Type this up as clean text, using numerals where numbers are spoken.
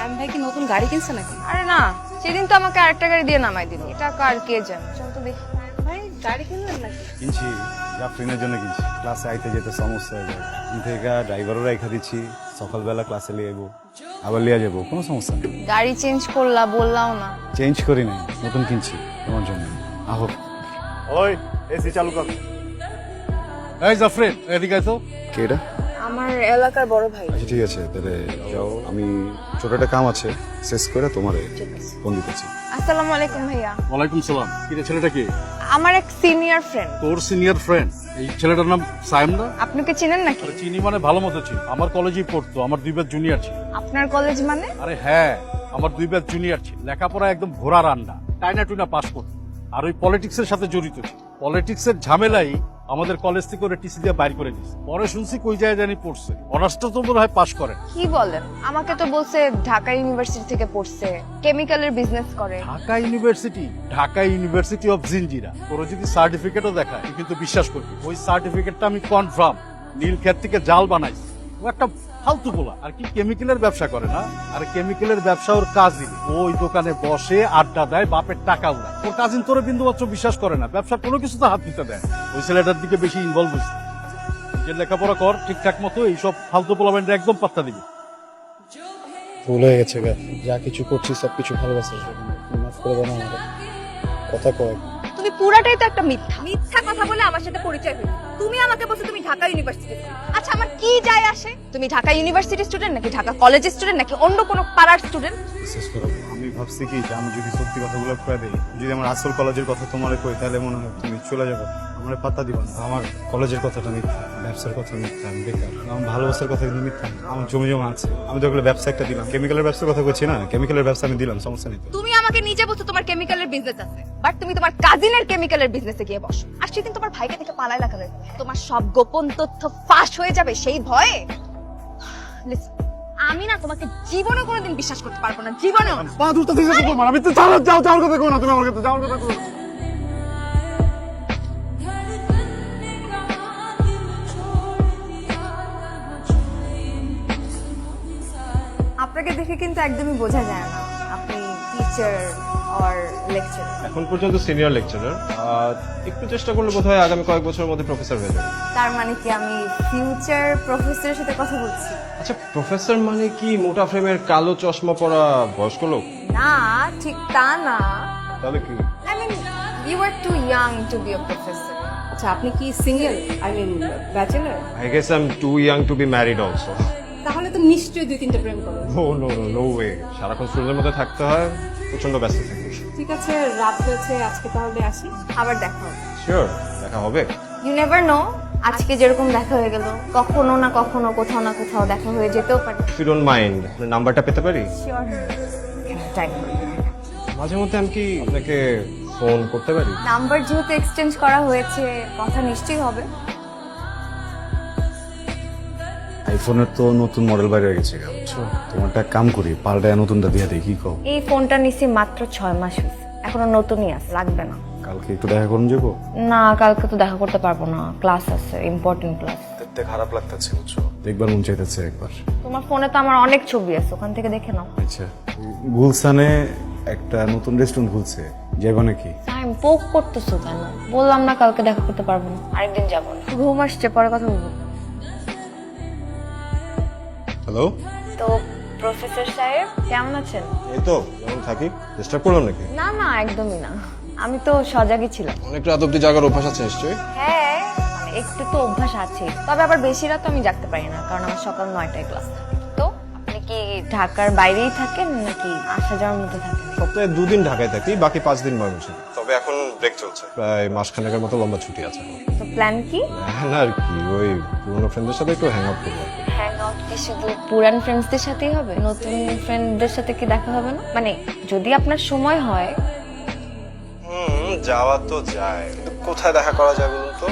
সায়ন ভাই কি নতুন গাড়ি কিনছে নাকি? আরে না, সেদিন তো আমাকে আরেকটা গাড়ি দিয়ে নামাই দিল। এটা কার কে জানে, চল তো দেখি। ভাই গাড়ি কিনলেন নাকি? কিনছি, জাফরিনের জন্য কিনছি। ক্লাসে আইতে যেতে সমস্যা হয়ে যায়, থেকে ড্রাইভারও রেখা দিচ্ছি। সকালবেলা ক্লাসে লিয়ে যাবো, আবার লিয়ে যাবো, কোনো সমস্যা নেই। গাড়ি চেঞ্জ করলা, বললাও না। চেঞ্জ করি নাই, নতুন কিনছি তোমার জন্য। আহো, ওই এসি চালু কর। এই জাফরিন, এদিকে আয় তো। কে এটা? আমার এলাকার বড় ভাই। আচ্ছা ঠিক আছে, তাহলে যাও, আমি ছোট একটা কাম আছে, শেষ করে তোমারে ফোন দিতেছি। আসসালামু আলাইকুম ভাইয়া। ওয়ালাইকুম সালাম। কি রে, ছেলেটা কি? আমার এক সিনিয়র ফ্রেন্ড। তোর সিনিয়র ফ্রেন্ড? এই ছেলেটার নাম সাইম না? আপনি কি চিনেন নাকি? আরে চিনি মানে ভালো মতো চিনি, আমার কলেজেই পড়তো, আমার 2 ব্যাচ জুনিয়র ছিল। আপনার কলেজ মানে? আরে হ্যাঁ, আমার 2 ব্যাচ জুনিয়র ছিল। লেখাপড়া একদম ঘোড়া রান্না, টাইনা টুইনা পাস করতো। আর ওই পলিটিক্স এর সাথে জড়িত ছিল। পলিটিক্স এর ঝামেলাই আমাদের কলেজ থেকে ওরা টিসি দিয়ে বাইর করে দিয়েছে। পরে শুনছি কই যায় জানি পড়ছে, অনার্সটা তো মনে হয় পাস করে। কি বলেন? আমাকে তো বলছে ঢাকা ইউনিভার্সিটি থেকে পড়ছে, কেমিক্যালের বিজনেস করে। Dhaka university? Dhaka university of Jinjira. তোর যদি সার্টিফিকেটও দেখায় তুই কিন্তু বিশ্বাস করবি, ওই সার্টিফিকেটটা আমি কনফার্ম নীলক্ষেত থেকে জাল বানাইছি। ও একটা ফালতু বলা। আর কি কেমিক্যালের ব্যবসা করে না? আর কেমিক্যালের ব্যবসা ওর কাজিন। ওই দোকানে বসে আড্ডা দেয়, বাপের টাকা উড়ায়। ওর কাজিন তোরে বিন্দু মাত্র বিশ্বাস করে না, ব্যবসার কোনো কিছুতে হাত দিতে দেয়। ওই ছেলেটার দিকে বেশি ইনভলভ হয়েছে। যে লেখাপড়া কর ঠিকঠাক মতো, এইসব ফালতু পোলামেন্টে একদম পাত্তা দিবি। ভুল হয়ে গেছে গা, যা কিছু করছি সবকিছু ভালোবাসা, মাফ করে দাও না আমাকে। কথা কয় তুমি পুরাটাই তো একটা মিথ্যা মিথ্যা কথা বলে আমার সাথে পরিচয় হয়েছে। তুমি আমাকে বলছো তুমি ঢাকা ইউনিভার্সিটি। আচ্ছা আমার কি যায় আসে? তুমি ঢাকা ইউনিভার্সিটি স্টুডেন্ট নাকি ঢাকা কলেজের স্টুডেন্ট নাকি অন্য কোনো পাড়ার স্টুডেন্ট? বিশেষ করে আমি ভাবছি কি যে আমি যদি সত্যি কথাগুলো কয়ে দিই, যদি আমার আসল কলেজের কথা তোমার কই, তাহলে মনে হয় তুমি চলে যাবে, আমার পাত্তা দিবা না। আমার কলেজের কথাটা মিথ্যা, ব্যবসার কথা মিথ্যা, আমি বেকার। আমার ভালোবাসার কথা কিন্তু মিথ্যা না। আমার জমি জমা আছে, আমি তো ওগুলো ব্যবসা একটা দিলাম। কেমিক্যালের ব্যবসার কথা বলছি না, কেমিক্যালের ব্যবসা আমি দিলাম, সমস্যা নেই তো। তুমি আমাকে নিজে বলছো তোমার কেমিক্যালের বিজনেস আছে, বাট তুমি তোমার কাজিনের কেমিক্যালের বিজনেসে গিয়ে বসো। আর সেদিন তোমার ভাইকে দেখে পালাই লাগালে, তোমার সব গোপন তথ্য ফাঁস হয়ে যাবে সেই ভয়ে। Listen, আমি না তোমাকে জীবনে কোনোদিন বিশ্বাস করতে পারবো না, জীবনেও না। পা দুটো থেকে তোমার আমি তো যাও যাও যাওয়ার কথা কই না, তুমি আমার কাছে যাওয়ার কথা কই। আপনাকে দেখে কিন্তু একদমই বোঝা যায় না আপনি টিচার অর লেকচারার। এখন পর্যন্ত সিনিয়র লেকচারার, একটু চেষ্টা করলে বোধহয় আগামী কয়েক বছরের মধ্যে প্রফেসর হয়ে যাবে। তার মানে কি আমি ফিউচার প্রফেসরের সাথে কথা বলছি? আচ্ছা, প্রফেসর মানে কি মোটা ফ্রেমের কালো চশমা পরা বয়স্ক লোক? না, ঠিক তা না। তাহলে কি? I mean you are too young to be a professor. আচ্ছা আপনি কি single, I mean bachelor? I guess I am too young to be married also. তাহলে তো নিশ্চয়ই 2-3টা প্রেম করো। No no no no way, সারাক্ষণ স্টুডেন্টের মধ্যে থাকতে হয়, প্রচন্ড ব্যস্ত থাকি। ঠিক আছে, রাত হয়েছে, আজকে তাহলে আসি। আবার দেখা হবে। শিওর, দেখা হবে। ইউ নেভার নো, আজকে যেরকম দেখা হয়ে গেল, কখনো না কখনো কোথাও না কোথাও দেখা হয়ে যেতেও পারে। ইফ ইউ ডোন্ট মাইন্ড, নাম্বারটা পেতে পারি? Sure, time. মাঝে মধ্যে আমি কি আপনাকে ফোন করতে পারি? নাম্বার যেহেতু এক্সচেঞ্জ করা হয়েছে, কথা নিশ্চয়ই হবে। আইফোনের তো নতুন মডেল বাইরে গেছে, বুঝছো? তোমারটা কাম করি, পাল্টায় নতুনটা দিয়ে দেখি কও। এই ফোনটা নিছি মাত্র 6 মাস হয়েছে, এখনো নতুনই আছে, লাগবে না। কালকে একটু দেখা করুন যাবো। না, কালকে তো দেখা করতে পারবো না, ক্লাস আছে, ইম্পর্টেন্ট ক্লাস। দেখতে খারাপ লাগতেছে, বুঝছো? দেখবার মন চাইতেছে একবার। তোমার ফোনে তো আমার অনেক ছবি আছে, ওখান থেকে দেখে নাও। আচ্ছা, গুলশানে একটা নতুন রেস্টুরেন্ট খুলছে, যাবো নাকি? টাইম পোক করতেছো কেন? বললাম না কালকে দেখা করতে পারবো না, আরেকদিন যাবো না। ঘুম আসছে, পরে কথা বলবো। হ্যালো, তো প্রফেসর সাহেব কেমন আছেন? এই তো যেমন থাকি। ডিস্টার্ব করলাম নাকি? না না, একদমই না, আমি তো সজাগই ছিলাম। অনেক রাত অব্দি জাগার অভ্যাস আছে নিশ্চয়ই? হ্যাঁ, মানে একটু তো অভ্যাস আছে, তবে আবার বেশি রাত আমি জাগতে পারি না, কারণ আমার সকাল 9টায় ক্লাস থাকে। তো আপনি কি ঢাকার বাইরেই থাকেন নাকি আসা যাওয়ার মধ্যে থাকেন? সপ্তাহে 2 দিন ঢাকায় থাকি, বাকি 5 দিন ময়মনসিংহ। তবে এখন ব্রেক চলছে, প্রায় মাসখানেকের মতো লম্বা ছুটি আছে। তো প্ল্যান কি? না আর কি, ওই পুরোনো ফ্রেন্ডদের সাথে একটু হ্যাং আউট করবো। হ্যাং আউট কি শুধু পুরান ফ্রেন্ডসদের সাথেই হবে? নতুন ফ্রেন্ডদের সাথে কি দেখা হবে না? মানে যদি আপনার সময় হয়। যাওয়া তো যায়, কিন্তু কোথায় দেখা করা যায় বলুন তো?